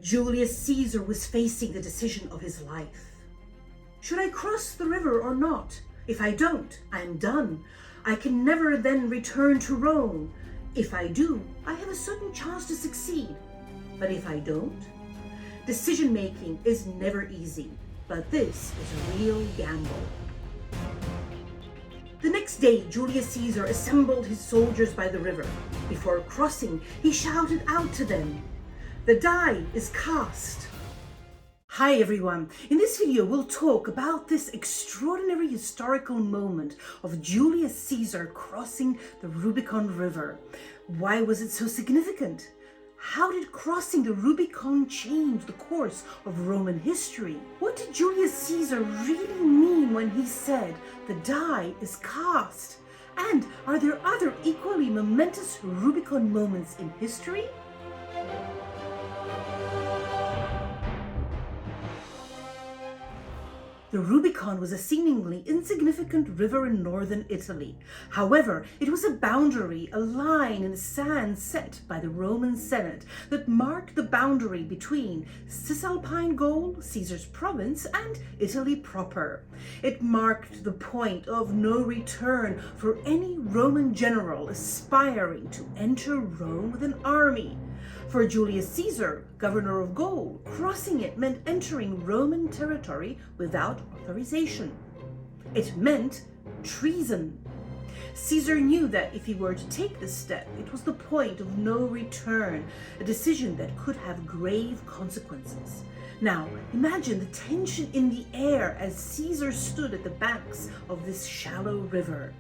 Julius Caesar was facing the decision of his life. Should I cross the river or not? If I don't, I am done. I can never then return to Rome. If I do, I have a certain chance to succeed. But if I don't? Decision making is never easy, but this is a real gamble. The next day, Julius Caesar assembled his soldiers by the river. Before crossing, he shouted out to them, "The die is cast." Hi everyone, in this video we'll talk about this extraordinary historical moment of Julius Caesar crossing the Rubicon River. Why was it so significant? How did crossing the Rubicon change the course of Roman history? What did Julius Caesar really mean when he said, "The die is cast"? And are there other equally momentous Rubicon moments in history? The Rubicon was a seemingly insignificant river in northern Italy. However, it was a boundary, a line in the sand set by the Roman Senate that marked the boundary between Cisalpine Gaul, Caesar's province, and Italy proper. It marked the point of no return for any Roman general aspiring to enter Rome with an army. For Julius Caesar, governor of Gaul, crossing it meant entering Roman territory without authorization. It meant treason. Caesar knew that if he were to take this step, it was the point of no return, a decision that could have grave consequences. Now, imagine the tension in the air as Caesar stood at the banks of this shallow river.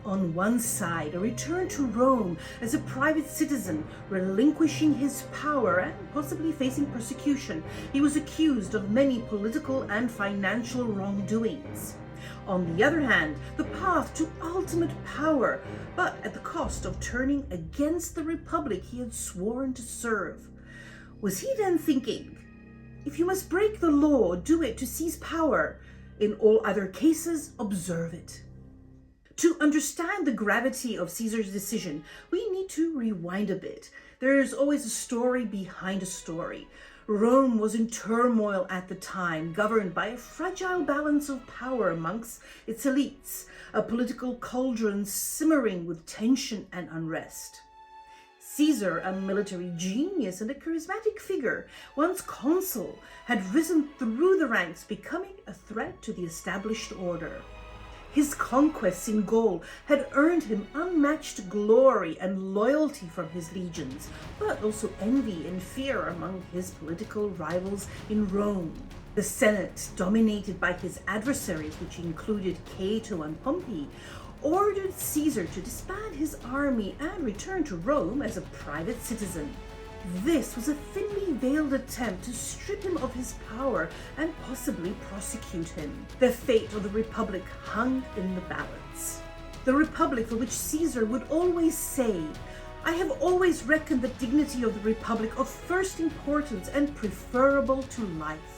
On one side, a return to Rome as a private citizen, relinquishing his power and possibly facing persecution. He was accused of many political and financial wrongdoings. On the other hand, the path to ultimate power, but at the cost of turning against the republic he had sworn to serve. Was he then thinking, if you must break the law, do it to seize power. In all other cases, observe it. To understand the gravity of Caesar's decision, we need to rewind a bit. There's always a story behind a story. Rome was in turmoil at the time, governed by a fragile balance of power amongst its elites, a political cauldron simmering with tension and unrest. Caesar, a military genius and a charismatic figure, once consul, had risen through the ranks, becoming a threat to the established order. His conquests in Gaul had earned him unmatched glory and loyalty from his legions, but also envy and fear among his political rivals in Rome. The Senate, dominated by his adversaries, which included Cato and Pompey, ordered Caesar to disband his army and return to Rome as a private citizen. This was a thinly veiled attempt to strip him of his power and possibly prosecute him. The fate of the Republic hung in the balance. The Republic for which Caesar would always say, "I have always reckoned the dignity of the Republic of first importance and preferable to life."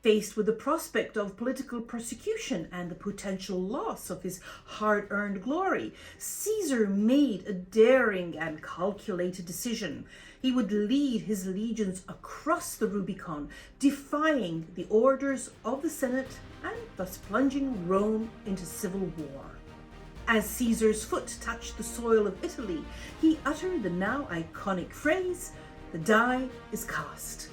Faced with the prospect of political persecution and the potential loss of his hard-earned glory, Caesar made a daring and calculated decision. He would lead his legions across the Rubicon, defying the orders of the Senate and thus plunging Rome into civil war. As Caesar's foot touched the soil of Italy, he uttered the now iconic phrase, "The die is cast."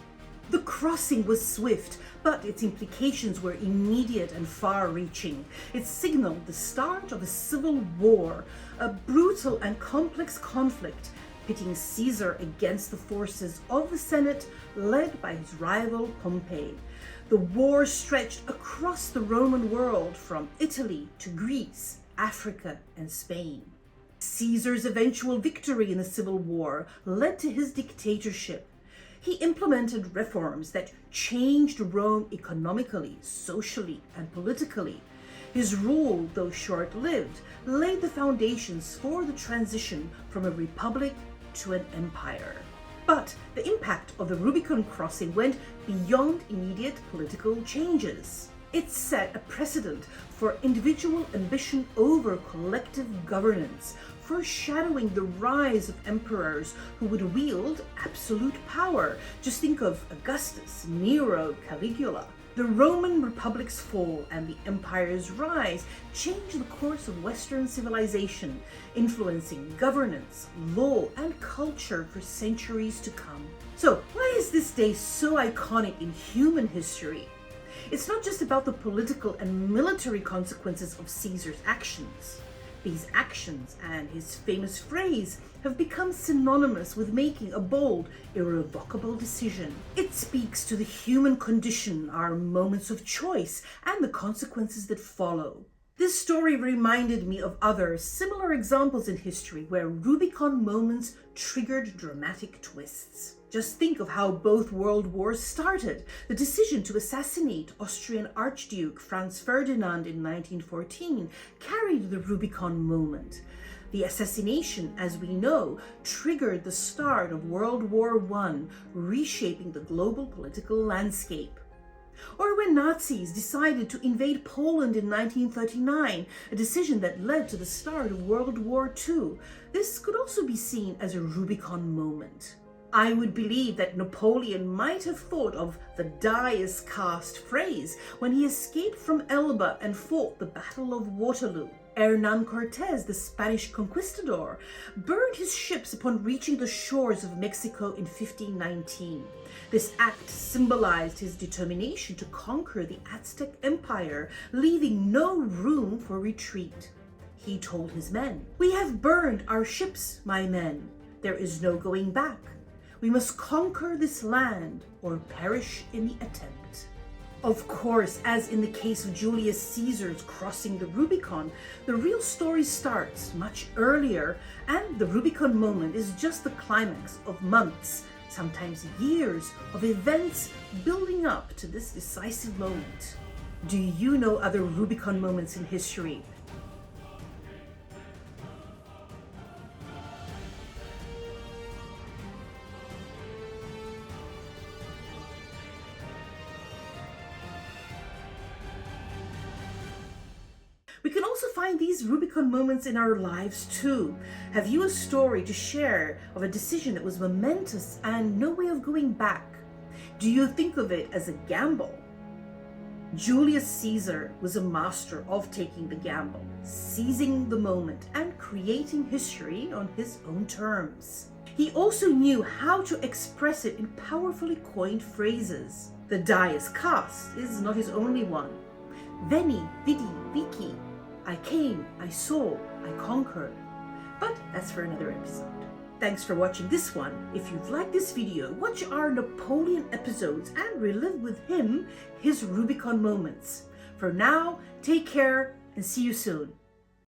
The crossing was swift, but its implications were immediate and far-reaching. It signaled the start of a civil war, a brutal and complex conflict pitting Caesar against the forces of the Senate led by his rival Pompey. The war stretched across the Roman world from Italy to Greece, Africa, and Spain. Caesar's eventual victory in the civil war led to his dictatorship. He implemented reforms that changed Rome economically, socially, and politically. His rule, though short-lived, laid the foundations for the transition from a republic to an empire. But the impact of the Rubicon crossing went beyond immediate political changes. It set a precedent for individual ambition over collective governance, foreshadowing the rise of emperors who would wield absolute power. Just think of Augustus, Nero, Caligula. The Roman Republic's fall and the empire's rise changed the course of Western civilization, influencing governance, law, and culture for centuries to come. So, why is this day so iconic in human history? It's not just about the political and military consequences of Caesar's actions. These actions and his famous phrase have become synonymous with making a bold, irrevocable decision. It speaks to the human condition, our moments of choice, and the consequences that follow. This story reminded me of other similar examples in history where Rubicon moments triggered dramatic twists. Just think of how both world wars started. The decision to assassinate Austrian Archduke Franz Ferdinand in 1914 carried the Rubicon moment. The assassination, as we know, triggered the start of World War I, reshaping the global political landscape. Or when Nazis decided to invade Poland in 1939, a decision that led to the start of World War II. This could also be seen as a Rubicon moment. I would believe that Napoleon might have thought of the die is cast phrase when he escaped from Elba and fought the Battle of Waterloo. Hernán Cortés, the Spanish conquistador, burned his ships upon reaching the shores of Mexico in 1519. This act symbolized his determination to conquer the Aztec Empire, leaving no room for retreat. He told his men, "We have burned our ships, my men. There is no going back. We must conquer this land or perish in the attempt." Of course, as in the case of Julius Caesar's crossing the Rubicon, the real story starts much earlier, and the Rubicon moment is just the climax of months, sometimes years, of events building up to this decisive moment. Do you know other Rubicon moments in history? We can also find these Rubicon moments in our lives too. Have you a story to share of a decision that was momentous and no way of going back? Do you think of it as a gamble? Julius Caesar was a master of taking the gamble, seizing the moment, and creating history on his own terms. He also knew how to express it in powerfully coined phrases. The die is cast is not his only one. Veni, vidi, vici. I came, I saw, I conquered. But that's for another episode. Thanks for watching this one. If you've liked this video, watch our Napoleon episodes and relive with him his Rubicon moments. For now, take care and see you soon.